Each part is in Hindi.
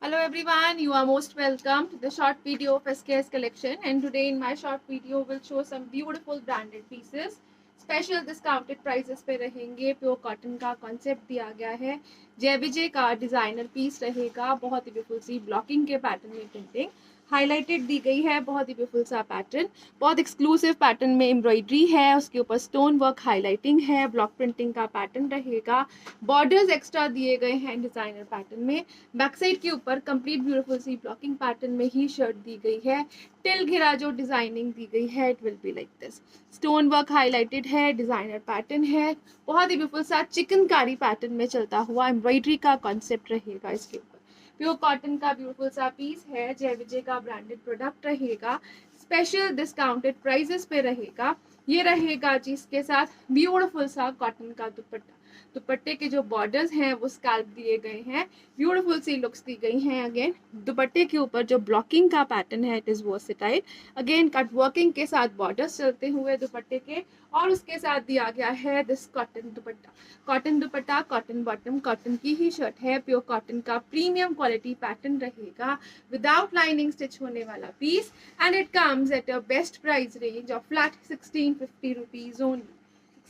Hello everyone, you are most welcome to the short video of SKS collection, and today in my short video will show some beautiful branded pieces. Special discounted prices पे रहेंगे. प्योर कॉटन का कॉन्सेप्ट दिया गया है. जय विजय का डिजाइनर पीस रहेगा. बहुत ही ब्यूटीफुल सी ब्लॉकिंग के पैटर्न में प्रिंटिंग हाईलाइटेड दी गई है. बहुत ही ब्यूटीफुल सा पैटर्न, बहुत एक्सक्लूसिव पैटर्न में एम्ब्रॉयडरी है. उसके ऊपर स्टोन वर्क हाईलाइटिंग है. ब्लॉक प्रिंटिंग का पैटर्न रहेगा. बॉर्डर्स एक्स्ट्रा दिए गए हैं डिजाइनर पैटर्न में. बैक साइड के ऊपर कंप्लीट ब्यूटीफुल सी ब्लॉकिंग पैटर्न में ही शर्ट दी गई है. टिल घेरा जो डिजाइनिंग दी गई है it will be like this. Stone work highlighted है. डिजाइनर पैटर्न है. बहुत ही ब्यूटीफुल सा चिकनकारी पैटर्न में चलता हुआ एम्ब्रॉयडरी का कॉन्सेप्ट रहेगा. इसके ऊपर प्योर कॉटन का ब्यूटीफुल सा पीस है. जय विजय का ब्रांडेड प्रोडक्ट रहेगा. स्पेशल डिस्काउंटेड प्राइसेस पे रहेगा. ये रहेगा जिसके साथ ब्यूटीफुल सा कॉटन का दुपट्टा. दुपट्टे के जो बॉर्डर्स हैं वो स्कैल्प दिए गए हैं. ब्यूटीफुल सी लुक्स दी गई हैं. अगेन दुपट्टे के ऊपर जो ब्लॉकिंग का पैटर्न है it is versatile. Again cut working के साथ बॉर्डर्स चलते हुए दुपट्टे के, और उसके साथ दिया गया है this cotton dupatta. Cotton dupatta, cotton bottom, cotton की ही शर्ट है. प्योर कॉटन का प्रीमियम क्वालिटी पैटर्न रहेगा. विदाउट लाइनिंग स्टिच होने वाला piece, and it comes at a best price range of flat 1650 rupees only.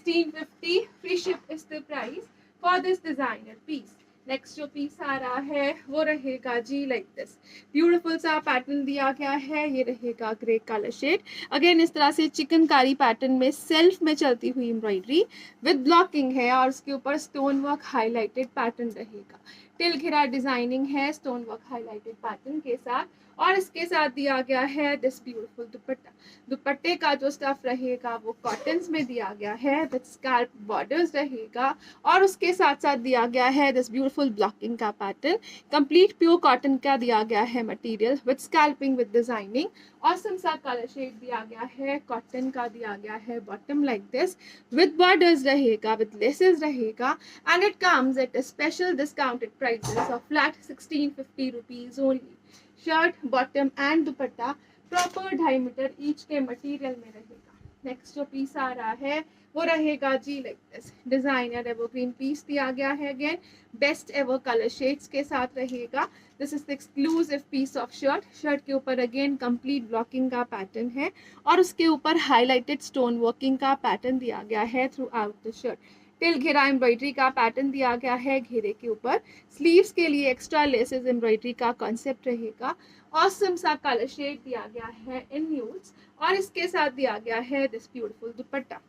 1650 free ship is the price for this designer piece. Next जो पीस आ रहा है वो रहेगा जी लाइक दिस. ब्यूटीफुल सा पैटर्न दिया गया है. ये रहेगा ग्रे कलर शेड. अगेन इस तरह से चिकनकारी पैटर्न में सेल्फ में चलती हुई एम्ब्रॉयडरी विद ब्लॉकिंग है, और उसके ऊपर स्टोन वर्क हाईलाइटेड पैटर्न रहेगा. टिल घेरा डिजाइनिंग है स्टोन वर्क हाईलाइटेड पैटर्न के साथ, और इसके साथ दिया गया है दिस ब्यूटीफुल दुपट्टा. दुपट्टे का जो स्टफ रहेगा वो कॉटन्स में दिया गया है विद स्कैल्प बॉर्डर्स रहेगा, और उसके साथ साथ दिया गया है दिस ब्यूटीफुल ब्लॉकिंग का पैटर्न. कंप्लीट प्योर कॉटन का दिया गया है material with scalping with designing. Awesome सा कलर शेड दिया गया है. कॉटन का दिया गया है bottom like this with borders रहेगा, विद लेसेस रहेगा, and it comes at a special discounted prices of flat 1650 rupees only. Shirt, bottom and dupatta proper 2.5 metre each के मटेरियल में रहेगा. नेक्स्ट जो पीस आ रहा है वो रहेगा जी like this. Designer evergreen piece दिया गया है. Again best ever colour shades के साथ रहेगा. This is the exclusive piece of shirt. Shirt के ऊपर अगेन कंप्लीट ब्लॉकिंग का पैटर्न है, और उसके ऊपर हाईलाइटेड स्टोन वर्किंग का पैटर्न दिया गया है throughout the shirt. Till घेरा एम्ब्रॉयडरी का पैटर्न दिया गया है घेरे के ऊपर. स्लीव्स के लिए एक्स्ट्रा लेसेस एम्ब्रॉयडरी का कॉन्सेप्ट रहेगा. ऑसम सा कलर शेड दिया गया है इन न्यूड्स, और इसके साथ दिया गया है दिस ब्यूटीफुल दुपट्टा.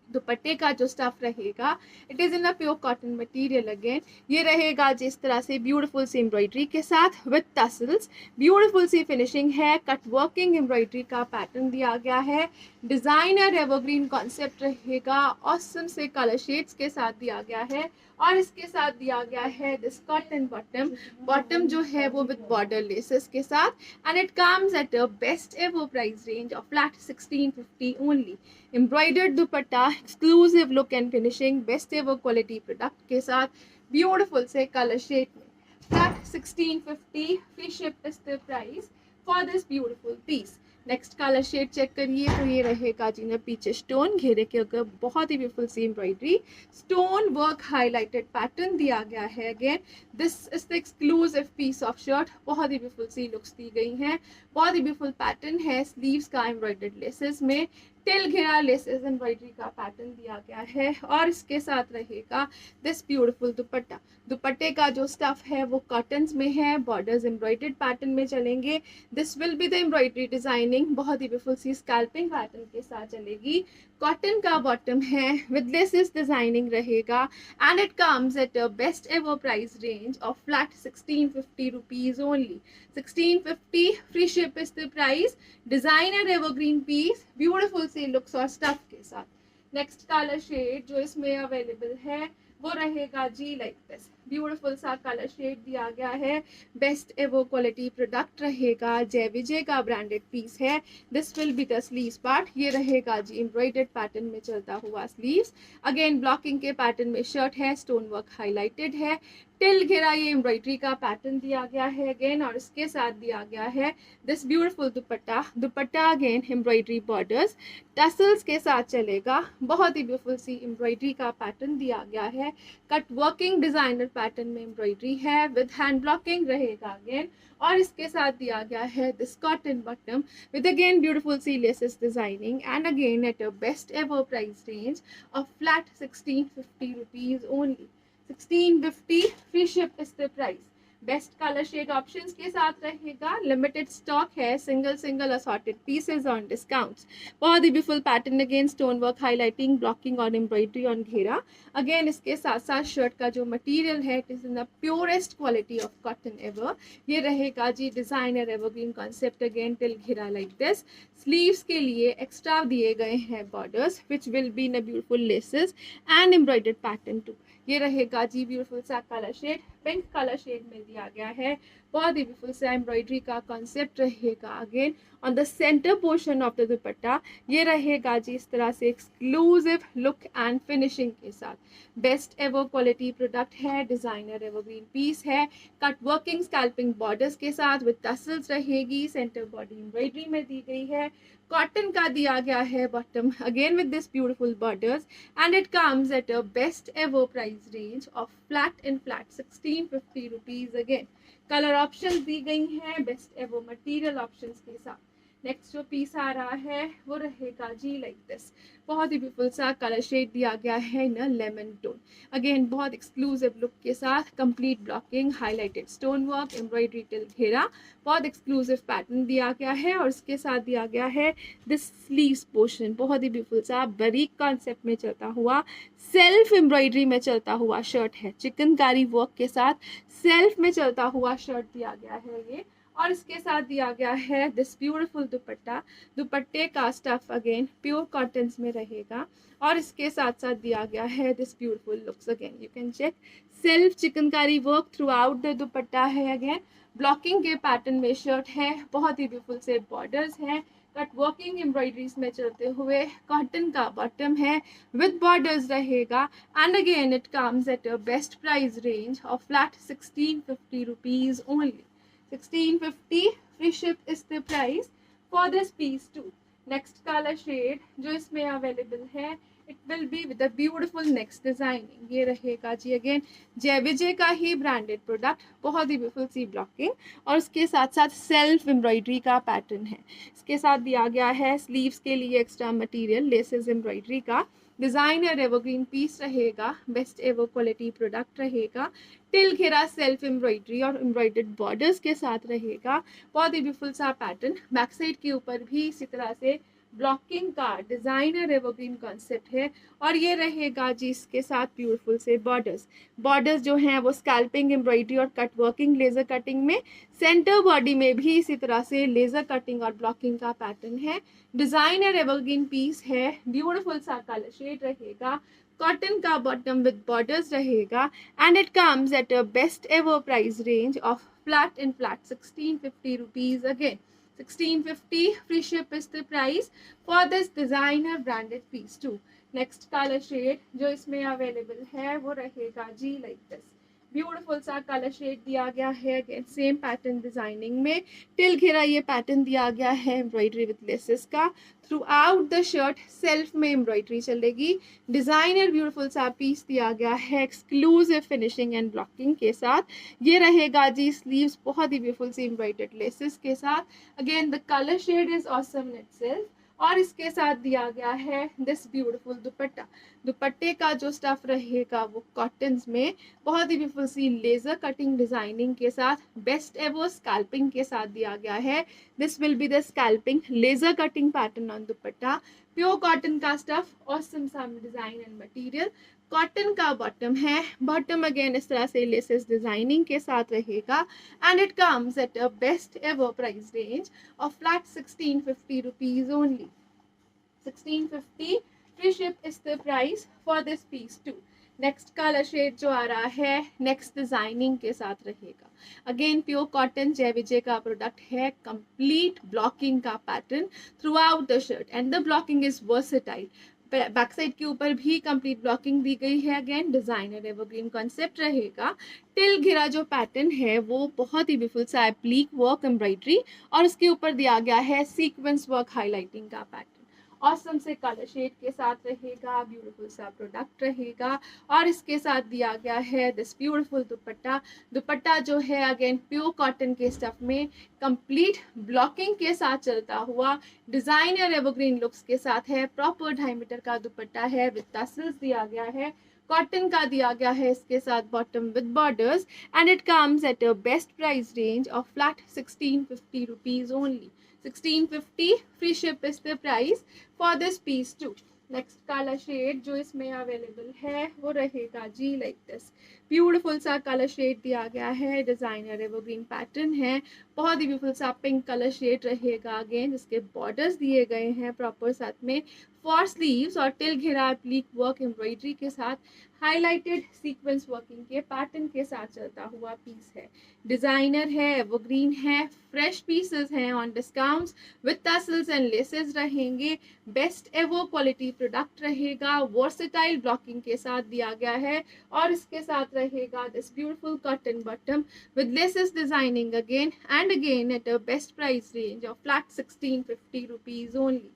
दुपट्टे का जो स्टफ रहेगा it is in a pure cotton material. Again ये रहेगा जिस तरह से ब्यूटीफुल सी एम्ब्रॉयडरी के साथ विद टसल्स. ब्यूटीफुल सी फिनिशिंग है. कट वर्किंग एम्ब्रॉयडरी का पैटर्न दिया गया है. डिजाइनर एवरग्रीन कॉन्सेप्ट रहेगा. ऑसम से कलर शेड्स के साथ दिया गया है, और इसके साथ दिया गया है दिस कॉटन बॉटम. बॉटम जो है वो विद बॉर्डर लेसेस के साथ, and it comes at a best ever price range of flat 1650 only. Embroidered dupatta, exclusive look and finishing, best ever quality product के साथ ब्यूटीफुल से कलर शेड में. Flat 1650 free ship is the price for this beautiful piece. Next colour shade check करिए तो ये रहेगा जी ना पीछे स्टोन घेरे के ऊपर बहुत ही ब्यूटीफुल सी embroidery. Stone work highlighted pattern दिया गया है. Again this is the exclusive piece of shirt. बहुत ही ब्यूटीफुल सी लुक्स दी गई हैं. बहुत ही ब्यूटीफुल पैटर्न है. स्लीव्स का एम्ब्रॉयडर्ड लेसेस में टिल घेरा लेसेस एम्ब्रॉयडरी का पैटर्न दिया गया है, और इसके साथ रहेगा दिस ब्यूटीफुल दुपट्टा. दुपट्टे का जो स्टफ है वो कॉटन्स में है. बॉर्डर्स एम्ब्रॉयडर्ड पैटर्न में चलेंगे. This will be the embroidery designing. बहुत ही ब्यूटीफुल सी स्कैल्पिंग पैटर्न के साथ चलेगी. कॉटन का बॉटम है विद लेसेस डिजाइनिंग रहेगा, and it comes at a best ever price range of flat 1650 rupees only. 1650 free ship is the price. Designer evergreen piece beautiful सी लुक्स और स्टफ के साथ. नेक्स्ट कलर शेड जो इसमें अवेलेबल है वो रहेगा जी लाइक दिस. ब्यूटीफुल सा कलर शेड दिया गया है. बेस्ट एवर क्वालिटी प्रोडक्ट रहेगा. जय विजय का ब्रांडेड पीस है. This will be the sleeves part. ये रहेगा जी एम्ब्रॉयडर्ड पैटर्न में चलता हुआ स्लीव्स. अगेन ब्लॉकिंग के पैटर्न में शर्ट है. स्टोन वर्क हाईलाइटेड है. टिल घेरा ये एम्ब्रॉयडरी का पैटर्न दिया गया है अगेन, और इसके साथ दिया गया है this beautiful dupatta. Dupatta again embroidery borders tassels के साथ चलेगा। बहुत ही ब्यूटीफुल सी एम्ब्रॉयडरी का पैटर्न दिया गया है। कट वर्किंग डिजाइनर पैटर्न में एम्ब्रॉयडरी है, विद हैंड ब्लॉकिंग रहेगा अगेन, और इसके साथ दिया गया है this cotton bottom with again beautiful sea laces designing, and again at a best ever price range of flat 1650 rupees only. 1650 free ship is the price. Best colour shade options के साथ रहेगा। लिमिटेड स्टॉक है, single assorted pieces on discounts. बहुत ही beautiful pattern again, stone work highlighting blocking और एम्ब्रॉयडरी ऑन घेरा। अगेन इसके साथ साथ शर्ट का जो मटेरियल है it is in the purest quality of cotton ever. ये रहेगा जी designer evergreen concept again till घेरा लाइक दिस। स्लीव्स के लिए एक्स्ट्रा दिए गए हैं borders which will be in a beautiful laces and embroidered pattern too. ये रहेगा जी ब्यूटीफुल सा colour shade, pink colour shade में दिया गया है। बहुत ही ब्यूटीफुल सा एम्ब्रॉयडरी का कॉन्सेप्ट रहेगा again on the centre portion of the dupatta. ये रहेगा जी इस तरह से एक्सक्लूसिव लुक एंड फिनिशिंग के साथ। बेस्ट एवर क्वालिटी प्रोडक्ट है, डिजाइनर एवरग्रीन पीस है, कट वर्किंग स्कैल्पिंग बॉर्डर्स के साथ विद टसल्स रहेगी। सेंटर बॉडी एम्ब्रॉयडरी में दी गई है। कॉटन का दिया गया है bottom again with this beautiful borders, and it comes at a best ever price range of flat 1650 rupees again. Colour options दी गई हैं बेस्ट एवर मटेरियल ऑप्शंस के साथ। नेक्स्ट जो पीस आ रहा है वो रहेगा जी लाइक दिस। बहुत ही ब्यूटीफुल सा कलर शेड दिया गया है इन लेमन टोन। अगेन बहुत एक्सक्लूसिव लुक के साथ, complete blocking, highlighted stone work, embroidery till घेरा। बहुत एक्सक्लूसिव पैटर्न दिया गया है, और इसके साथ दिया गया है दिस स्लीव्स पोर्शन। बहुत ही ब्यूटीफुल सा बारीक कॉन्सेप्ट में चलता हुआ, सेल्फ एम्ब्रॉयडरी में चलता हुआ शर्ट है। चिकनकारी वर्क के साथ सेल्फ में चलता हुआ शर्ट दिया गया है ये, और इसके साथ दिया गया है दिस ब्यूटीफुल दुपट्टा। दुपट्टे का स्टफ अगेन प्योर कॉटन में रहेगा, और इसके साथ साथ दिया गया है this beautiful looks again you can check. Self chikankari work throughout the dupatta है अगेन। ब्लॉकिंग के पैटर्न में शर्ट है। बहुत ही ब्यूटीफुल से बॉर्डर्स हैं, कट वर्किंग एम्ब्रॉयडरीज में चलते हुए। कॉटन का बॉटम है विद बॉर्डर्स रहेगा, and again it comes at a best price range of flat 1650 rupees only. 1650 free ship is the price for this piece too. Next color shade जो इसमें अवेलेबल है it will be with a beautiful next designing. ये रहेगा जी अगेन जय विजय का ही ब्रांडेड प्रोडक्ट। बहुत ही ब्यूटीफुल सी ब्लॉकिंग, और उसके साथ साथ सेल्फ एम्ब्रॉयडरी का पैटर्न है। इसके साथ दिया गया है स्लीव्स के लिए एक्स्ट्रा मटेरियल, लेसेस एम्ब्रॉयडरी का। डिजाइनर एवरग्रीन पीस रहेगा, बेस्ट एवर क्वालिटी प्रोडक्ट रहेगा। टिल घेरा सेल्फ एम्ब्रॉयडरी और एम्ब्रॉयडर्ड बॉर्डर्स के साथ रहेगा। बहुत ही ब्यूटीफुल सा पैटर्न। बैक साइड के ऊपर भी इसी तरह से ब्लॉकिंग का डिजाइनर एवरग्रीन कॉन्सेप्ट है, और ये रहेगा जी इसके साथ ब्यूटीफुल से बॉर्डर्स जो हैं वो स्कैल्पिंग एम्ब्रॉयडरी और कट वर्किंग लेजर कटिंग में। सेंटर बॉडी में भी इसी तरह से लेजर कटिंग और ब्लॉकिंग का पैटर्न है। डिजाइनर एवरग्रीन पीस है, ब्यूटीफुल सा कलर शेड रहेगा। कॉटन का बॉटम विद बॉर्डर्स रहेगा, and it comes at a best ever price range of flat 1650 rupees again. 1650 free ship is the price for this designer branded piece too. Next color shade जो इसमें अवेलेबल है वो रहेगा जी लाइक दिस। ब्यूटीफुल सा कलर शेड दिया गया है अगेन सेम पैटर्न डिजाइनिंग में। टिल घेरा ये पैटर्न दिया गया है एम्ब्रॉयडरी विद लेसेस का। Through out the shirt self में एम्ब्रॉयडरी चलेगी। डिजाइनर ब्यूटीफुल सा पीस दिया गया है एक्सक्लूसिव फिनिशिंग एंड ब्लॉकिंग के साथ। ये रहेगा जी स्लीव्स बहुत ही ब्यूटीफुल सी एम्ब्रॉयडर्ड लेसेस के साथ। Again the colour shade is awesome in itself, और इसके साथ दिया गया है दिस ब्यूटीफुल दुपट्टा। दुपट्टे का जो स्टफ रहेगा वो कॉटन में बहुत ही ब्यूटीफुल सी लेजर कटिंग डिजाइनिंग के साथ, बेस्ट एवर स्कैल्पिंग के साथ दिया गया है। This will be the scalloping laser cutting pattern on dupatta. Pure cotton का stuff, awesome some design and material. Cotton का बॉटम है, बॉटम अगेन इस तरह से लेसेस डिजाइनिंग के साथ रहेगा, and it comes at a best ever price range of flat 1650 rupees only. 1650 free ship is the price for this piece too. Next colour shade जो आ रहा है नेक्स्ट डिजाइनिंग के साथ रहेगा। अगेन प्योर कॉटन जय विजय का प्रोडक्ट है। कंप्लीट ब्लॉकिंग का pattern through out the shirt, and the blocking is versatile. Back side के ऊपर भी कंप्लीट ब्लॉकिंग दी गई है। अगेन डिजाइनर एवरग्रीन कॉन्सेप्ट रहेगा। टिल घेरा जो पैटर्न है वो बहुत ही ब्यूटीफुल सा एप्लीक वर्क एम्ब्रॉयडरी और उसके ऊपर दिया गया है सीक्वेंस वर्क हाईलाइटिंग का पैटर्न। ऑसम से कलर शेड के साथ रहेगा, ब्यूटीफुल सा प्रोडक्ट रहेगा और इसके साथ दिया गया है दिस ब्यूटीफुल दुपट्टा। दुपट्टा जो है अगेन प्योर कॉटन के स्टफ में कंप्लीट ब्लॉकिंग के साथ चलता हुआ डिजाइनर एवरग्रीन लुक्स के साथ है। प्रॉपर 2.5 मीटर का दुपट्टा है विद टसल्स दिया गया है। कॉटन का दिया गया है इसके साथ bottom with borders and it comes at a best price range of flat 1650 rupees only. 1650 free ship is the price for this piece too. Next colour shade जो इसमें अवेलेबल है वो रहेगा जी लाइक दिस। ब्यूटीफुल सा कलर शेड दिया गया है, डिजाइनर एवरग्रीन पैटर्न है, बहुत ही ब्यूटीफुल सा पिंक कलर शेड रहेगा अगेन जिसके बॉर्डर्स दिए गए हैं प्रॉपर साथ में फॉर स्लीव्स और टिल घेरा एप्लीक वर्क एम्ब्रॉयडरी के साथ हाईलाइटेड सीक्वेंस वर्किंग के पैटर्न के साथ चलता हुआ पीस है। डिजाइनर है, एवरग्रीन है, फ्रेश पीसेस हैं on discounts with tassels and laces रहेंगे। बेस्ट एवर क्वालिटी प्रोडक्ट रहेगा, वर्सेटाइल ब्लॉकिंग के साथ दिया गया है और इसके साथ रहेगा this beautiful cotton bottom with laces designing again and again at a best price range of flat 1650 rupees only.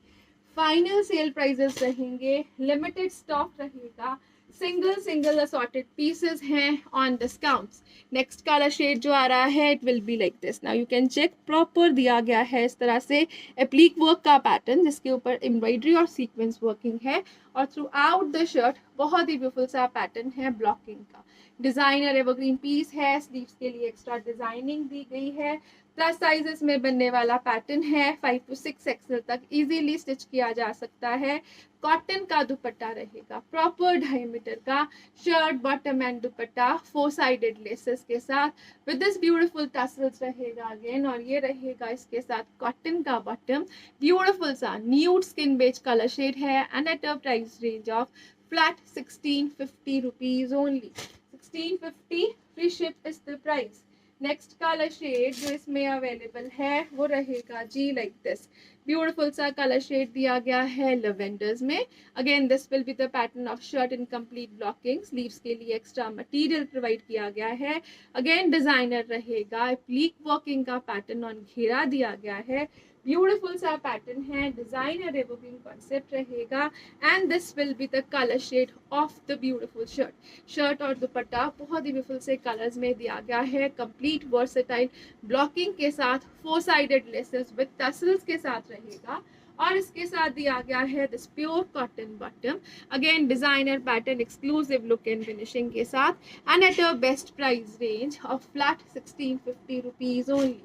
Final sale prices रहेंगे, लिमिटेड स्टॉक रहेगा, सिंगल असॉर्टेड पीसेस हैं on discounts. Next colour shade जो आ रहा है it will be like this. Now you can check proper दिया गया है इस तरह से एप्लीक वर्क का पैटर्न जिसके ऊपर एम्ब्रॉयडरी और सीक्वेंस वर्किंग है और थ्रू आउट द शर्ट बहुत ही ब्यूटीफुल सा पैटर्न है ब्लॉकिंग का। डिजाइनर एवरग्रीन पीस है, स्लीव्स के लिए एक्स्ट्रा डिजाइनिंग दी गई है। प्लस साइजेस में बनने वाला पैटर्न है, 5 to 6 एक्सेल तक इजीली स्टिच किया जा सकता है। कॉटन का दुपट्टा रहेगा, प्रॉपर 2.5 मीटर का shirt bottom and dupatta 4 sided laces के साथ विद दिस ब्यूटीफुल टसल्स रहेगा अगेन और ये रहेगा इसके साथ कॉटन का बॉटम। ब्यूटीफुल सा nude skin beige colour shade है and at a price range of flat 1650 rupees only. 1650 free ship is the price. Next colour shade जो इसमें अवेलेबल है वो रहेगा जी लाइक दिस। ब्यूटीफुल सा कलर शेड दिया गया है लेवेंडर्स में। Again this will be the pattern of shirt in complete blocking. Sleeves के लिए एक्स्ट्रा मटेरियल प्रोवाइड किया गया है। अगेन डिजाइनर रहेगा, एप्लीक वर्किंग का पैटर्न ऑन घेरा दिया गया है। ब्यूटीफुल सा पैटर्न है, डिजाइनर एवरग्रीन कॉन्सेप्ट रहेगा and this will be the colour shade of the beautiful shirt. Shirt और दुपट्टा बहुत ही ब्यूटीफुल से कलर्स में दिया गया है, कंप्लीट वर्सेटाइल ब्लॉकिंग के साथ 4 साइडेड लेसेस विद टसल्स के साथ रहेगा और इसके साथ दिया गया है this pure cotton bottom. Again designer pattern, exclusive look and finishing के साथ and at a best price range of flat 1650 rupees only.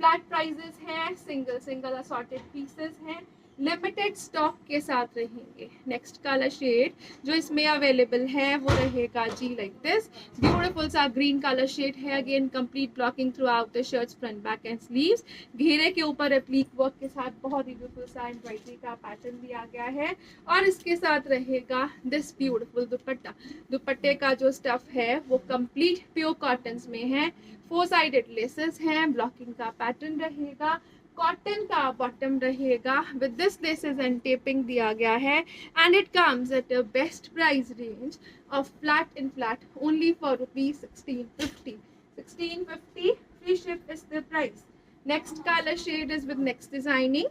Flat prices हैं, सिंगल असॉर्टेड पीसेस हैं, लिमिटेड स्टॉक के साथ रहेंगे। नेक्स्ट कलर शेड जो इसमें अवेलेबल है वो रहेगा जी लाइक दिस। ब्यूटीफुल सा ग्रीन कलर शेड है, again complete blocking throughout the shirts front back and sleeves. घेरे के ऊपर एप्लीक वर्क के साथ बहुत ही ब्यूटीफुल सा एम्ब्रॉयडरी का पैटर्न दिया गया है और इसके साथ रहेगा दिस ब्यूटीफुल दुपट्टा। दुपट्टे का जो स्टफ है वो कंप्लीट प्योर कॉटन में है, 4 साइडेड लेसेस हैं, ब्लॉकिंग का पैटर्न रहेगा, कॉटन का बॉटम रहेगा with this laces and taping दिया गया है and it comes at a best price range of flat only for rupees 1650। 1650 free ship is the price. Next colour shade is with next designing.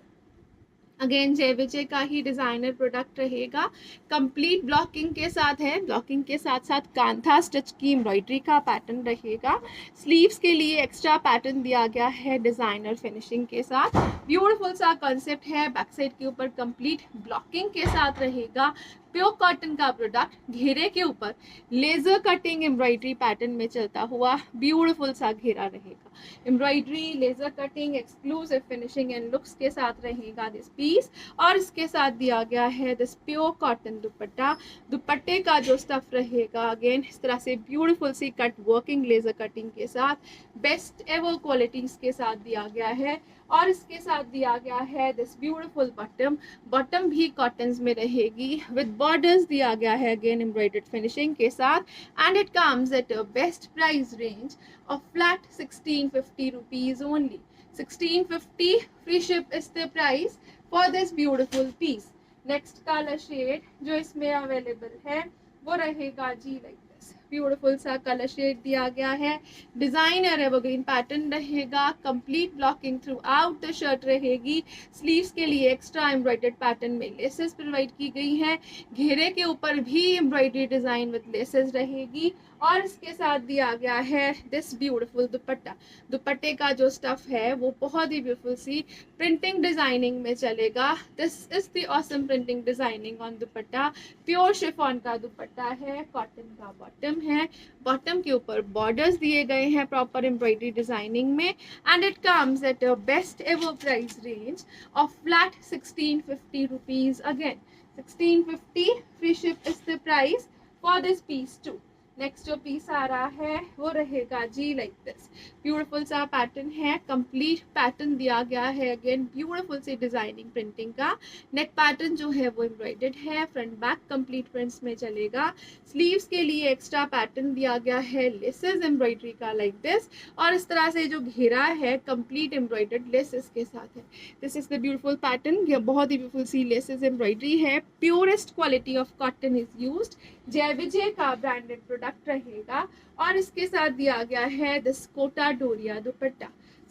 Again JVJ का ही डिजाइनर प्रोडक्ट रहेगा, कंप्लीट ब्लॉकिंग के साथ है, ब्लॉकिंग के साथ साथ कांथा स्टिच की एम्ब्रॉयडरी का पैटर्न रहेगा। स्लीव्स के लिए एक्स्ट्रा पैटर्न दिया गया है डिजाइनर फिनिशिंग के साथ। ब्यूटीफुल सा कॉन्सेप्ट है, बैक साइड के ऊपर कंप्लीट ब्लॉकिंग के साथ रहेगा। प्योर कॉटन का प्रोडक्ट, घेरे के ऊपर लेजर कटिंग एम्ब्रॉयडरी पैटर्न में चलता हुआ ब्यूटीफुल सा घेरा रहेगा। Embroidery, laser cutting, exclusive finishing and looks के साथ रहेगा दिस पीस और इसके साथ दिया गया है दिस प्योर कॉटन दुपट्टा। दुपट्टे का जो स्टफ रहेगा अगेन इस तरह से ब्यूटीफुल सी कट वर्किंग लेजर कटिंग के साथ बेस्ट एवर क्वालिटीज के साथ दिया गया है और इसके साथ दिया गया है दिस ब्यूटीफुल बॉटम। बॉटम भी कॉटन्स में रहेगी विद बॉर्डर्स दिया गया है अगेन एम्ब्रॉयडर्ड फिनिशिंग के साथ and it comes at a best price range of flat 1650 rupees only. 1650 free ship is the price for this beautiful piece. Next colour shade जो इसमें अवेलेबल है वो रहेगा जी लाइक दिस, ब्यूटीफुल सा कलर शेड दिया गया है, डिजाइनर एवरग्रीन पैटर्न रहेगा, complete blocking throughout the shirt रहेगी, स्लीव्स के लिए एक्स्ट्रा एम्ब्रॉयडर्ड पैटर्न में लेसेस प्रोवाइड की गई है, घेरे के ऊपर भी एम्ब्रॉयडरी डिजाइन विद लेसेस रहेगी, और इसके साथ दिया गया है दिस ब्यूटीफुल दुपट्टा। दुपट्टे का जो स्टफ है वो बहुत ही ब्यूटीफुल सी प्रिंटिंग डिजाइनिंग में चलेगा। This is the awesome printing designing on dupatta. Pure chiffon का दुपट्टा है, कॉटन का बॉटम है, बॉटम के ऊपर बॉर्डर्स दिए गए हैं प्रॉपर एम्ब्रॉयडरी डिजाइनिंग में, and it comes at a best ever price range of flat 1650 rupees. Again 1650, free ship is the price for this piece too. Next जो पीस आ रहा है वो रहेगा जी लाइक दिस, ब्यूटीफुल सा पैटर्न है, कंप्लीट पैटर्न दिया गया है, अगेन ब्यूटीफुल सी डिजाइनिंग प्रिंटिंग का। नेक पैटर्न जो है वो एम्ब्रॉयडर्ड है, फ्रंट बैक कंप्लीट प्रिंट्स में चलेगा, स्लीव्स के लिए एक्स्ट्रा पैटर्न दिया गया है लेसेस एम्ब्रॉयडरी का लाइक दिस, और इस तरह से जो घेरा है कंप्लीट एम्ब्रॉयडर्ड लेसेस के साथ है। This is the beautiful pattern, ये बहुत ही ब्यूटीफुल सी लेसेस एम्ब्रॉयडरी है, purest quality of cotton is used, जय विजय का ब्रांडेड प्रोडक्ट रहेगा, और इसके साथ दिया गया है this Kota Doria dupatta,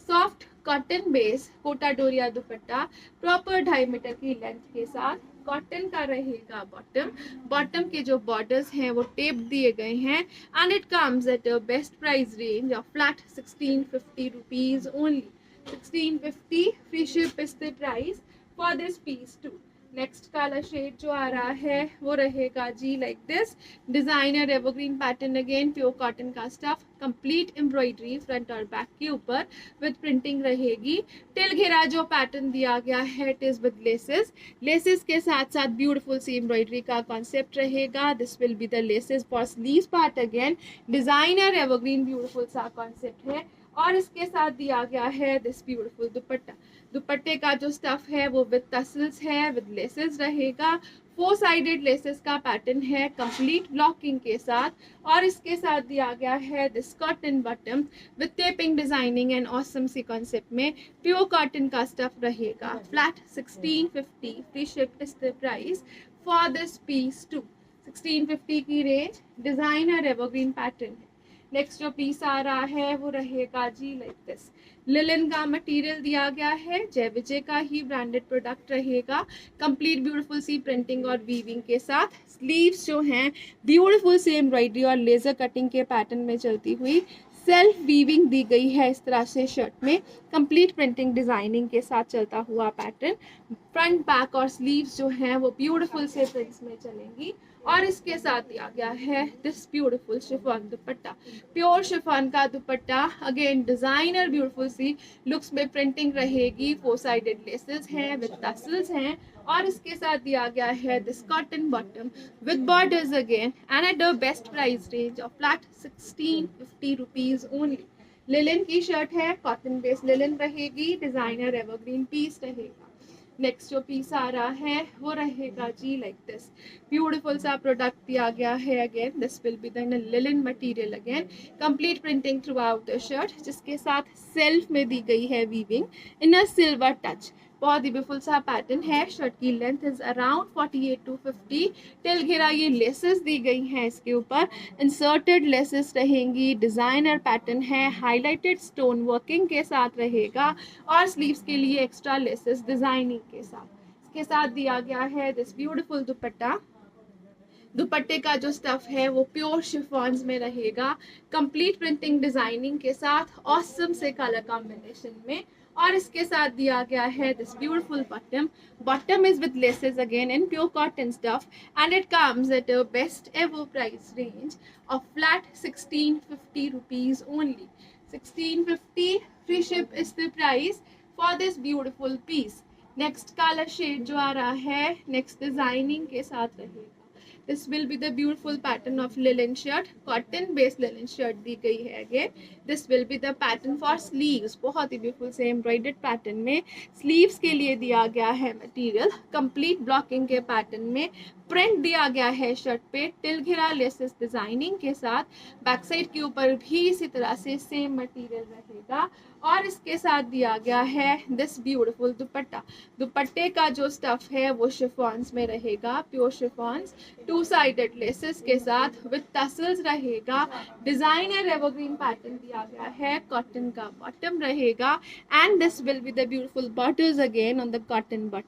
soft cotton base Kota Doria dupatta, proper 2.5 metre की लेंथ के साथ, कॉटन का रहेगा बॉटम, बॉटम के जो बॉर्डर्स हैं वो टेप दिए गए हैं, and it comes at a best price range of flat 1650 rupees only. 1650, free ship is the price for this piece too. Next colour shade जो आ रहा है वो रहेगा जी like this, designer evergreen pattern, again pure cotton का स्टफ, कंप्लीट एम्ब्रॉयडरी फ्रंट और बैक के ऊपर विद प्रिंटिंग रहेगी, टिल घेरा जो पैटर्न दिया गया है it is with laces, laces के साथ साथ ब्यूटीफुल सी एम्ब्रॉयडरी का कॉन्सेप्ट रहेगा। This will be the laces for sleeves part, again designer evergreen beautiful सा कॉन्सेप्ट है, और इसके साथ दिया गया है दिस ब्यूटीफुल दुपट्टा। दुपट्टे का जो स्टफ है वो विद टसल्स है, विद लेसेस रहेगा, 4 साइडेड लेसेस का पैटर्न है कंप्लीट ब्लॉकिंग के साथ, और इसके साथ दिया गया है this cotton bottom with taping designing and awesome सी कॉन्सेप्ट में, प्योर कॉटन का स्टफ रहेगा। Flat 1650, free ship is the price for this piece too. 1650 की रेंज, डिजाइनर एवरग्रीन पैटर्न है। नेक्स्ट जो पीस आ रहा है वो रहेगा जी लाइक दिस, लिलन का मटेरियल दिया गया है, जय विजय का ही ब्रांडेड प्रोडक्ट रहेगा, कंप्लीट ब्यूटीफुल सी प्रिंटिंग और वीविंग के साथ, स्लीव्स जो हैं ब्यूटीफुल सी एम्ब्रॉयडरी और लेजर कटिंग के पैटर्न में चलती हुई, सेल्फ वीविंग दी गई है इस तरह से शर्ट में, कंप्लीट प्रिंटिंग डिजाइनिंग के साथ चलता हुआ पैटर्न, फ्रंट बैक और स्लीव्स जो हैं वो ब्यूटीफुल से प्रिंट्स में चलेंगी, और इसके साथ दिया गया है this beautiful chiffon dupatta, pure chiffon का दुपट्टा, अगेन डिजाइनर ब्यूटीफुल सी लुक्स में प्रिंटिंग रहेगी, 4 साइडेड लेसेस हैं विद टसल्स हैं, और इसके साथ दिया गया है this cotton bottom with borders again, and at the best price range of flat 1650 rupees only. Linen की शर्ट है, कॉटन बेस्ड लिलन रहेगी, डिजाइनर एवरग्रीन पीस रहेगा। नेक्स्ट जो पीस आ रहा है वो रहेगा जी लाइक दिस, ब्यूटीफुल सा प्रोडक्ट दिया गया है, again this will be the linen material, again complete printing throughout the shirt, जिसके साथ सेल्फ में दी गई है वीविंग इन अ सिल्वर टच, बहुत ही ब्यूटीफुल सा पैटर्न है, शर्ट की length is around 48 to 50, till घेरा ये लेसेस दी गई हैं, इसके ऊपर इंसर्टेड लेसेस रहेंगी, डिजाइनर पैटर्न है, हाईलाइटेड स्टोन वर्किंग के साथ रहेगा, और स्लीव्स के लिए एक्स्ट्रा लेसेस डिजाइनिंग के साथ, इसके साथ दिया गया है दिस ब्यूटीफुल दुपट्टा। दुपट्टे का जो स्टफ है वो प्योर शिफॉन्स में रहेगा, कंप्लीट प्रिंटिंग डिजाइनिंग के साथ, ऑसम से कलर कॉम्बिनेशन में, और इसके साथ दिया गया है this beautiful bottom, bottom is with laces again in pure cotton stuff, and it comes at a best ever price range of flat 1650 rupees only. 1650, free ship is the price for this beautiful piece. Next colour shade जो आ रहा है नेक्स्ट डिजाइनिंग के साथ रहेगा, this will be the beautiful pattern of linen shirt, cotton based linen shirt दी गई है, again this will be the pattern for sleeves, बहुत ही ब्यूटीफुल से एम्ब्रॉयडर्ड पैटर्न में, स्लीव्स के लिए दिया गया है मटेरियल कंप्लीट ब्लॉकिंग के पैटर्न में, प्रिंट दिया गया है शर्ट पे टिल घेरा लेसेस डिजाइनिंग के साथ। बैक साइड के ऊपर भी इसी तरह से सेम मटेरियल रहेगा और इसके साथ दिया गया है दिस ब्यूटीफुल दुपट्टा। दुपट्टे का जो स्टफ है वो शिफॉन्स में रहेगा, प्योर शिफॉन्स, टू साइडेड लेसेस के साथ विद टसल्स रहेगा। डिजाइनर एवरग्रीन पैटर्न दिया गया है, कॉटन का बॉटम रहेगा and this will be the beautiful bottles again on the cotton bottom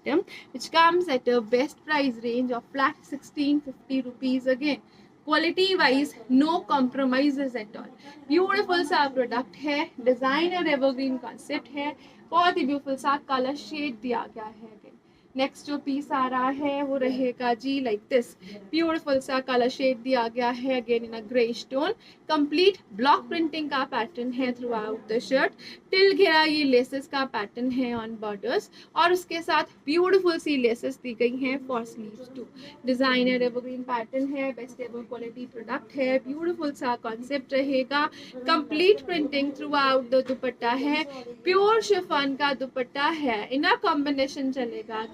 which comes at a best price range of flat 1650 rupees again. Quality wise no compromises at all. Beautiful सा प्रोडक्ट है, डिजाइनर एवरग्रीन कॉन्सेप्ट है, बहुत ही ब्यूटीफुल सा कलर शेड दिया गया है। नेक्स्ट जो पीस आ रहा है वो रहेगा जी लाइक दिस, ब्यूटीफुल सा कलर शेड दिया गया है again in a grey stone. Complete block printing का पैटर्न है throughout the shirt, till घेरा ये लेसेस का पैटर्न है ऑन बॉर्डर्स और उसके साथ ब्यूटीफुल सी लेसेस दी गई हैं for sleeves too. Designer evergreen pattern है, बेस्ट एवर क्वालिटी प्रोडक्ट है, ब्यूटीफुल सा कॉन्सेप्ट रहेगा। Complete printing throughout the dupatta है, प्योर शिफॉन का दुपट्टा है, इन अ कॉम्बिनेशन चलेगा।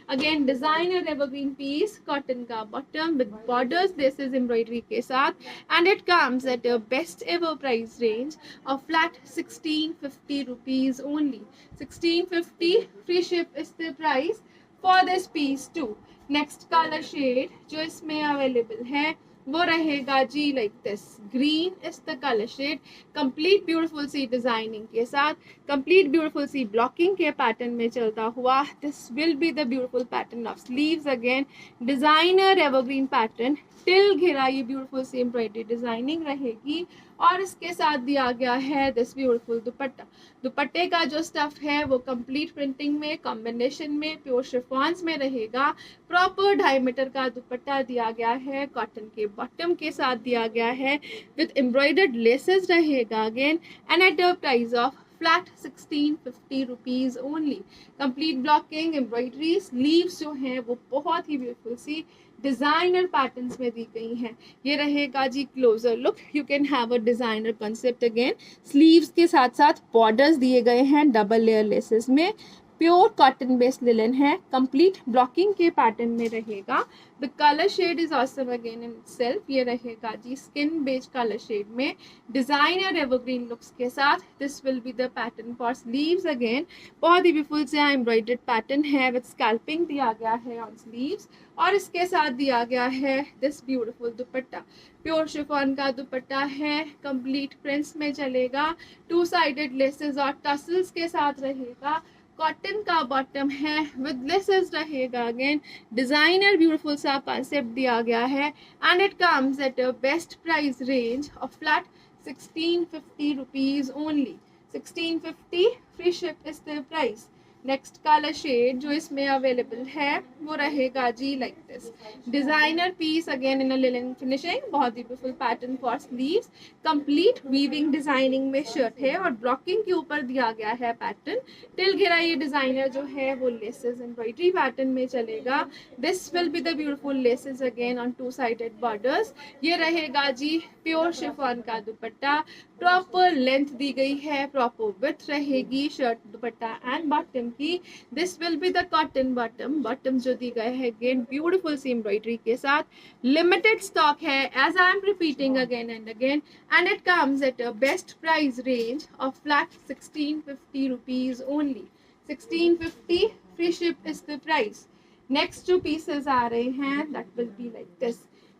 Again designer evergreen piece, cotton का bottom with borders, this is embroidery के साथ and it comes at a best ever price range of flat 1650 rupees only. 1650 free ship is the price for this piece too. Next colour shade जो इसमें अवेलेबल है वो रहेगा जी like this, green is the colour shade. Complete beautiful सी डिजाइनिंग के साथ, कंप्लीट ब्यूटीफुल सी ब्लॉकिंग के पैटर्न में चलता हुआ this will be the beautiful pattern of sleeves again. Designer evergreen pattern, till घेरा ये ब्यूटीफुल सी एम्ब्रॉयडरी डिजाइनिंग रहेगी और इसके साथ दिया गया है दिस ब्यूटीफुल दुपट्टा। दुपट्टे का जो स्टफ है वो कंप्लीट प्रिंटिंग में, कॉम्बिनेशन में, प्योर शिफॉन्स में रहेगा। प्रॉपर डायमीटर का दुपट्टा दिया गया है, कॉटन के बॉटम के साथ दिया गया है विद एम्ब्रॉयडर्ड लेसेस रहेगा again and at the price of flat 1650 rupees only. Complete blocking, embroidery, sleeves जो हैं वो बहुत ही ब्यूटीफुल सी डिजाइनर पैटर्न्स में दी गई हैं। ये रहेगा जी closer look, you can have a designer concept again. Sleeves के साथ साथ बॉर्डर्स दिए गए हैं डबल लेयर लेसेस में, प्योर कॉटन बेस्ड लिलन है, कंप्लीट ब्लॉकिंग के पैटर्न में रहेगा। The colour shade is awesome again in itself, ये रहेगा जी स्किन बेज कलर शेड में, डिजाइनर एवरग्रीन लुक्स के साथ। This will be the pattern for sleeves again, बहुत ही ब्यूटीफुल से एम्ब्रॉयडर्ड पैटर्न है विद स्कैल्पिंग दिया गया है ऑन स्लीव्स और इसके साथ दिया गया है this beautiful dupatta. Pure chiffon का दुपट्टा है, कंप्लीट प्रिंट्स में चलेगा, टू साइडेड लेसेस और टसल्स के साथ रहेगा। कॉटन का बॉटम है विद लेसेस रहेगा अगेन। डिजाइनर ब्यूटीफुल सा कॉन्सेप्ट दिया गया है and it comes at a best price range of flat 1650 rupees only. 1650 free ship is the price. Next colour shade जो इसमें अवेलेबल है वो रहेगा जी like this, designer piece again in a linen finishing, बहुत ही beautiful pattern for sleeves. Complete weaving designing में शर्ट है और ब्लॉकिंग के ऊपर दिया गया है पैटर्न। टिल घेरा ये डिजाइनर जो है वो लेसेस एम्ब्रॉयडरी पैटर्न में चलेगा। This will be the beautiful laces again on two sided borders. ये रहेगा जी प्योर शिफॉन का दुपट्टा, प्रॉपर लेंथ दी गई है, प्रॉपर विड्थ रहेगी शर्ट दुपट्टा एंड बॉटम की। This will be the cotton bottom, bottom जो दी गए है अगेन ब्यूटीफुल सी एम्ब्रॉयडरी के साथ। लिमिटेड स्टॉक है as I am repeating again and again and it comes at a best price range of flat 1650 rupees only. 1650 free ship is the price. Next जो पीसेस आ रहे हैं that will be like this,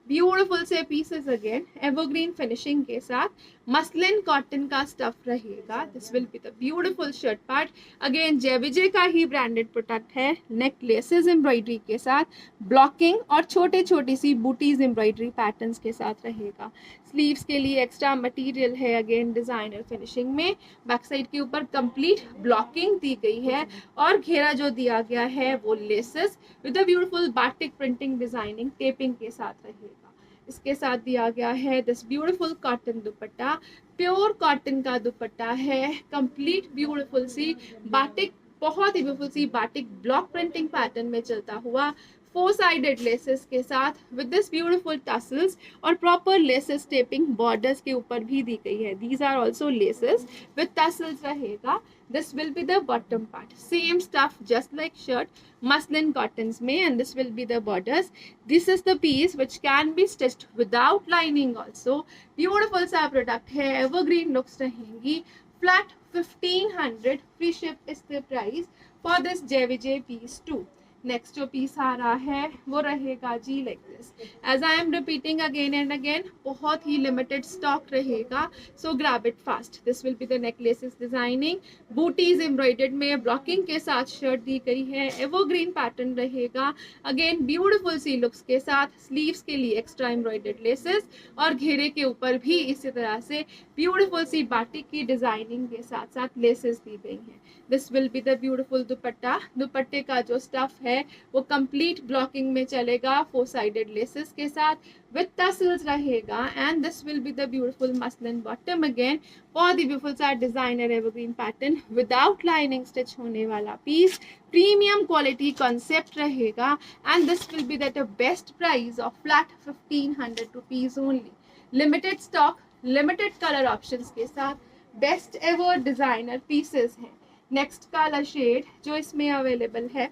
beautiful से पीसेस अगेन एवरग्रीन फिनिशिंग के साथ, मसलिन कॉटन का स्टफ रहेगा। This will be the beautiful shirt part, again Jai Vijay का ही ब्रांडेड प्रोडक्ट है। नेक लेसेस एम्ब्रॉयडरी के साथ, ब्लॉकिंग और छोटे छोटी सी बूटीज एम्ब्रॉयडरी पैटर्न्स के साथ रहेगा। स्लीव्स के लिए एक्स्ट्रा मटेरियल है अगेन डिजाइनर फिनिशिंग में। बैक साइड के ऊपर कंप्लीट ब्लॉकिंग दी गई है और घेरा जो दिया गया है वो laces with a beautiful batik printing designing taping के साथ रहेगा। इसके साथ दिया गया है this beautiful cotton dupatta, pure cotton का दुपट्टा है, कंप्लीट ब्यूटीफुल सी बाटिक, बहुत ही ब्यूटीफुल सी बाटिक ब्लॉक प्रिंटिंग पैटर्न में चलता हुआ फोर साइडेड लेसेस के साथ विद दिस ब्यूटीफुल टसल्स और प्रॉपर लेसेस टेपिंग बॉर्डर्स के ऊपर भी दी गई है. These are also laces with tassels रहेगा. This will be the bottom part. Same stuff just like shirt, muslin cottons में, and this will be the borders. This is the piece which can be stitched without lining also. Beautiful सा product है. Evergreen looks रहेंगी. Flat 1500. Free ship is the price for this JVJ piece too. Next जो पीस आ रहा है वो रहेगा जी like this. As I am repeating again and again, बहुत ही लिमिटेड स्टॉक रहेगा, so grab it fast. This will be the necklaces designing. बूटीज एम्ब्रॉयडर्ड में ब्लॉकिंग के साथ शर्ट दी गई है. एवरग्रीन पैटर्न रहेगा. अगेन ब्यूटीफुल सी लुक्स के साथ स्लीव्स के लिए एक्स्ट्रा एम्ब्रॉयडर्ड लेसेस और घेरे के ऊपर भी इसी तरह से ब्यूटीफुल सी बाटिक की डिजाइनिंग के साथ साथ लेसेस दी गई हैं. This will be the beautiful दुपट्टा. दुपट्टे का जो स्टफ है वो कंप्लीट ब्लॉकिंग में चलेगा, फोर साइडेड लेसेस के साथ विद टसल्स रहेगा. And this will be the beautiful muslin bottom again for the beautiful सा designer evergreen pattern without lining stitch होने वाला पीस. प्रीमियम क्वालिटी कॉन्सेप्ट रहेगा. And this will be that a best price of flat 1500 rupees only. Limited stock, limited colour options के साथ बेस्ट एवर डिजाइनर पीसेस हैं. नेक्स्ट कलर शेड जो इसमें अवेलेबल है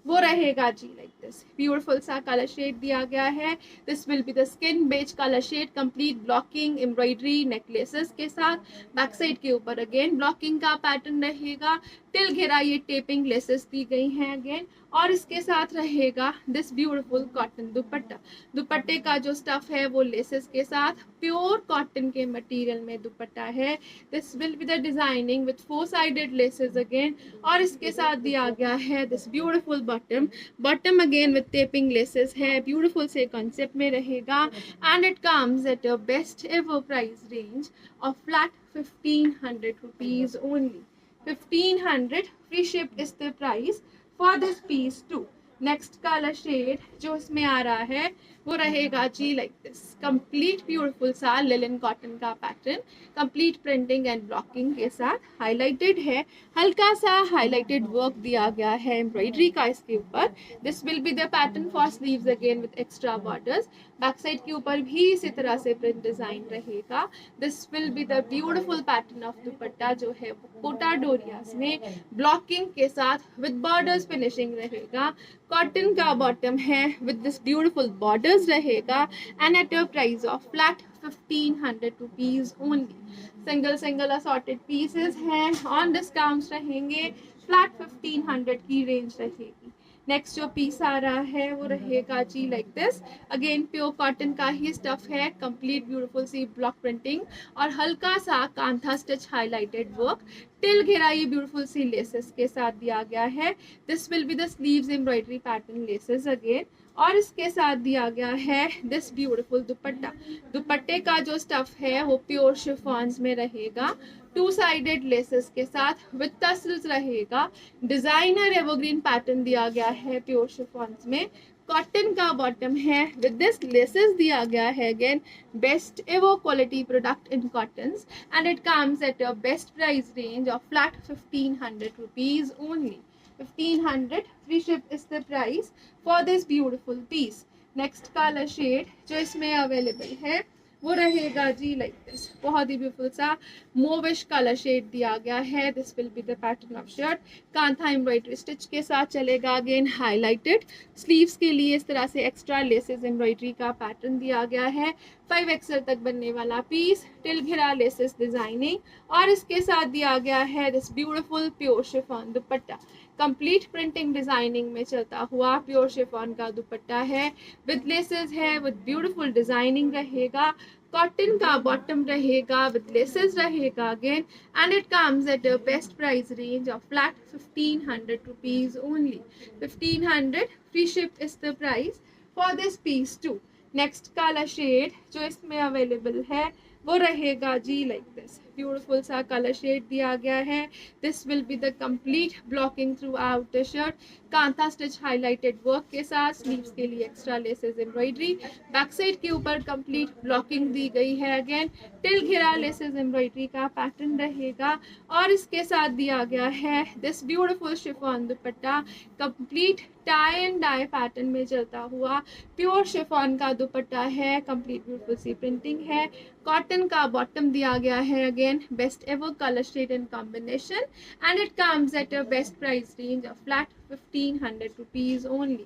वो रहेगा जी लाइक दिस. ब्यूटीफुल सा कलर शेड दिया गया है. This will be the skin beige colour shade. Complete blocking embroidery neck laces के साथ. बैक साइड के ऊपर अगेन ब्लॉकिंग का पैटर्न रहेगा. टिल घेरा ये टेपिंग लेसेस दी गई हैं अगेन. और इसके साथ रहेगा दिस ब्यूटीफुल कॉटन दुपट्टा. दुपट्टे का जो स्टफ है वो लेसेस के साथ प्योर कॉटन के मटेरियल में दुपट्टा है. This will be the designing with four sided laces again. और इसके साथ दिया गया है this beautiful bottom. Bottom again with taping laces है. ब्यूटीफुल से कॉन्सेप्ट में रहेगा. And it comes at a best ever price range of flat 1500 rupees only. 1500. Free ship is the price for this piece too. Next colour shade जो इसमें आ रहा है वो रहेगा जी लाइक दिस. कंप्लीट ब्यूटीफुल सा लिलन कॉटन का pattern. Complete printing and blocking के साथ हाईलाइटेड है. हल्का सा हाईलाइटेड वर्क दिया गया है एम्ब्रॉयडरी का इसके ऊपर. This will be the pattern for sleeves again with extra borders. Back side के ऊपर भी इसी तरह से प्रिंट डिजाइन रहेगा. This will be the beautiful pattern of दुपट्टा जो है वो कोटा डोरियास में ब्लॉकिंग के साथ विद बॉर्डर्स फिनिशिंग रहेगा. कॉटन का बॉटम है विद दिस ब्यूटीफुल बॉर्डर्स रहेगा. And at a price of flat 1500 rupees only. Single single assorted pieces हैं, ऑन डिस्काउंट्स रहेंगे. फ्लैट 1500 की रेंज रहेगी. नेक्स्ट जो पीस आ रहा है वो रहेगा जी like this. Again pure cotton का ही स्टफ है. कंप्लीट ब्यूटीफुल सी ब्लॉक प्रिंटिंग और हल्का सा kantha stitch highlighted work. Till घेरा ये ब्यूटीफुल सी लेसेस के साथ दिया गया है. This will be the sleeves embroidery pattern laces again. और इसके साथ दिया गया है दिस ब्यूटीफुल दुपट्टा. दुपट्टे का जो स्टफ है वो प्योर शिफॉन्स में रहेगा. टू साइडेड लेसेस के साथ विद टसल्स रहेगा. डिजाइनर एवरग्रीन पैटर्न दिया गया है प्योर शिफॉन्स में. कॉटन का बॉटम है विद दिस लेसेस दिया गया है. Again best ever quality product in cottons. And it comes at a best price range of flat 1500 rupees only. 1500. Free ship is the price for this beautiful piece. Next colour shade जो इसमें अवेलेबल है वो रहेगा जी लाइक दिस. बहुत ही ब्यूटीफुल सा मोविश कलर शेड दिया गया है. This will be the pattern of shirt. Kantha embroidery stitch के साथ चलेगा. अगेन हाईलाइटेड स्लीव्स के लिए इस तरह से एक्स्ट्रा लेसेस एम्ब्रॉयडरी का पैटर्न दिया गया है. 5XL तक बनने वाला पीस. टिल घेरा लेसेस डिजाइनिंग और इसके साथ दिया गया है this beautiful pure chiffon dupatta. Complete printing designing में चलता हुआ प्योर शिफॉन का दुपट्टा है. विद लेसेस है, विद ब्यूटीफुल डिजाइनिंग रहेगा. कॉटन का बॉटम रहेगा विद लेसेस रहेगा again. And it comes at a best price range of flat 1500 rupees only. 1500. Free ship is the price for this piece too. Next colour shade जो इसमें अवेलेबल है वो रहेगा जी लाइक दिस. ब्यूटीफुल सा कलर शेड दिया गया है। This will be the complete blocking throughout the shirt, kantha stitch highlighted work के साथ, स्लीव्स के लिए extra laces embroidery, back side के ऊपर कंप्लीट ब्लॉकिंग दी गई है। अगेन टिल घेरा लेसेस एम्ब्रॉयडरी का पैटर्न रहेगा और इसके साथ दिया गया है this beautiful chiffon dupatta, complete tie and dye pattern में चलता हुआ प्योर शिफॉन का दुपट्टा है। कंप्लीट ब्यूटीफुल सी प्रिंटिंग है। कॉटन का बॉटम दिया गया है। Again best ever colour shade and combination and it comes at a best price range of flat 1500 rupees only.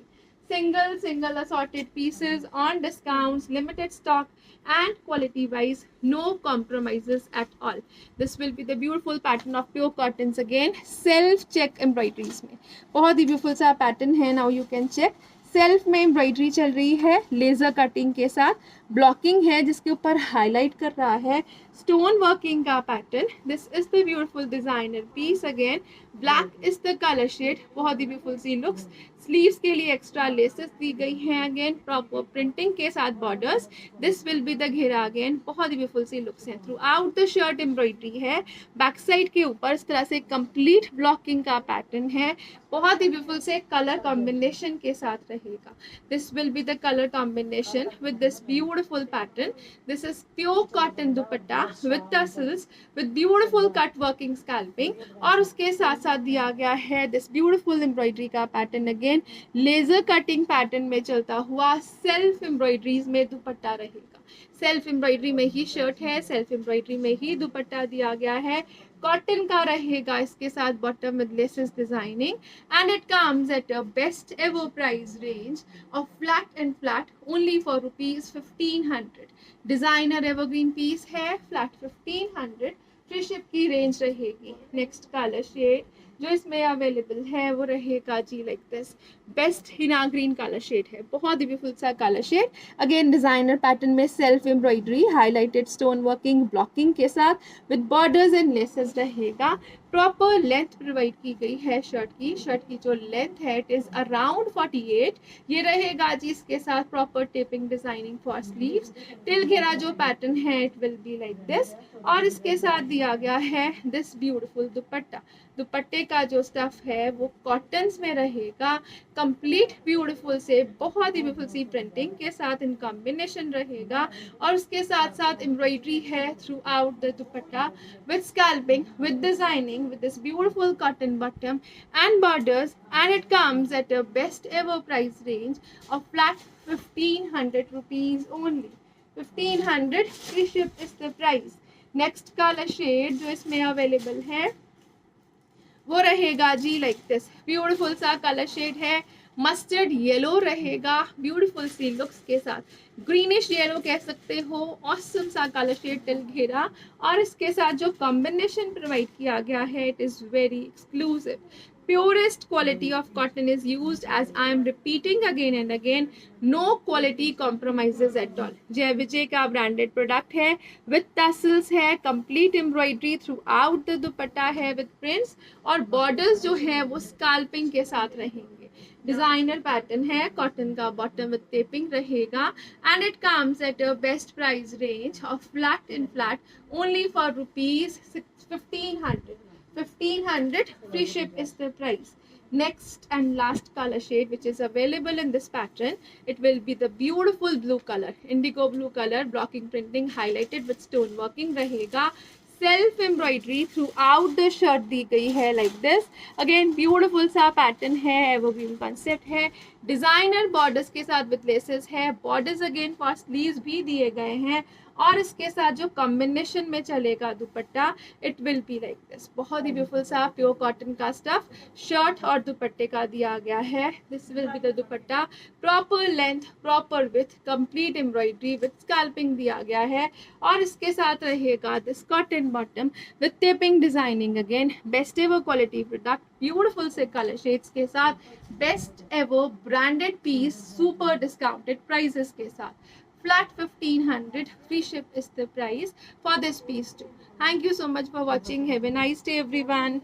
Single assorted pieces on discounts, limited stock and quality wise no compromises at all. This will be the beautiful pattern of pure cottons. Again self check embroideries में बहुत ही ब्यूटीफुल सा पैटर्न है. Now you can check, self में एम्ब्रॉयडरी चल रही है, लेजर कटिंग के साथ ब्लॉकिंग है जिसके ऊपर हाईलाइट कर रहा है स्टोन वर्किंग का pattern. This is the beautiful designer piece. Again black is the colour shade, बहुत ही ब्यूटीफुल सी लुक्स. स्लीव्स के लिए एक्स्ट्रा लेसेस दी गई हैं. अगेन प्रॉपर प्रिंटिंग के साथ borders. This will be the घेरा. अगेन बहुत ही ब्यूटीफुल सी लुक्स हैं. Through out the shirt embroidery है. बैक साइड के ऊपर इस तरह से कंप्लीट ब्लॉकिंग का पैटर्न है, बहुत ही ब्यूटीफुल से कलर कॉम्बिनेशन के साथ रहेगा. This will be the colour combination with this beautiful pattern. This is pure cotton dupatta with tassels with beautiful cut working scalloping और उसके साथ साथ दिया गया है दिस ब्यूटीफुल एम्ब्रॉयडरी का pattern. Again laser cutting pattern में चलता हुआ सेल्फ एम्ब्रॉयडरीज में दुपट्टा रहेगा. सेल्फ एम्ब्रॉयडरी में ही शर्ट है, सेल्फ एम्ब्रॉयडरी में ही दुपट्टा दिया गया है. कॉटन का रहेगा इसके साथ bottom with laces designing and it comes at a best ever price range of flat and flat only for ₹1500. Designer evergreen piece है, फ्लैट 1500. फ्री शिप की रेंज रहेगी. नेक्स्ट कलर शेड जो इसमें अवेलेबल है वो रहेगा जी like this, best henna green colour shade है, बहुत ही ब्यूटीफुल सा colour shade. Again designer pattern में self embroidery highlighted stone working blocking के साथ विद बॉर्डर्स एंड लेसेस रहेगा. प्रॉपर लेंथ प्रोवाइड की गई है शर्ट की. शर्ट की जो लेंथ है इट इज अराउंड 48. ये रहेगा जी इसके साथ proper taping designing for sleeves. Till घेरा जो पैटर्न है it will be like this और इसके साथ दिया गया है दिस ब्यूटीफुल दुपट्टा. दुपट्टे का जो स्टफ है वो कॉटन्स में रहेगा. कंप्लीट ब्यूटीफुल से बहुत ही ब्यूटीफुल सी प्रिंटिंग के साथ इन कॉम्बिनेशन रहेगा और उसके साथ साथ एम्ब्रॉयडरी है throughout the dupatta with scalping with designing with this beautiful cotton bottom and borders and it comes at a best ever price range of flat 1500 rupees only. 1500 free ship is the price. Next color shade जो इसमें available है वो रहेगा जी लाइक दिस, ब्यूटीफुल सा कलर शेड है. मस्टर्ड येलो रहेगा ब्यूटीफुल सी लुक्स के साथ. ग्रीनिश येलो कह सकते हो. ऑसम सा कलर शेड टिल घेरा और इसके साथ जो कॉम्बिनेशन प्रोवाइड किया गया है it is very exclusive. Purest quality of cotton is used, as I am repeating again and again. No quality compromises at all. जय विजय का ब्रांडेड प्रोडक्ट है विद टसल्स है, complete embroidery throughout the dupatta है विद प्रिंट्स और बॉर्डर्स जो है वो स्कैल्पिंग के साथ रहेंगे. डिजाइनर पैटर्न है. कॉटन का बॉटम विद टेपिंग रहेगा and it comes at a best price range of flat in flat only for ₹1500. 1500 free ship is the price. Next and last color shade which is available in this pattern, it will be the beautiful blue color, indigo blue color. Blocking printing highlighted with stone working रहेगा. Self embroidery throughout the shirt दी गई है लाइक दिस. अगेन ब्यूटीफुल सा पैटर्न है, एवरग्रीन कॉन्सेप्ट है. डिजाइनर बॉर्डर्स के साथ विद लेसेस है. बॉर्डर्स अगेन फॉर स्लीव्स भी दिए गए हैं और इसके साथ जो कॉम्बिनेशन में चलेगा dupatta it will be like this. बहुत ही ब्यूटीफुल सा प्योर कॉटन का स्टफ शर्ट और दुपट्टे का दिया गया है. This will be the dupatta. Proper length, proper width, complete embroidery with scalloping दिया गया है और इसके साथ रहेगा this cotton bottom with taping designing. Again best ever quality product, beautiful से कलर शेड्स के साथ, best ever branded piece, super discounted prices के साथ. Flat 1500 free ship is the price for this piece too. Thank you so much for watching. Have a nice day everyone.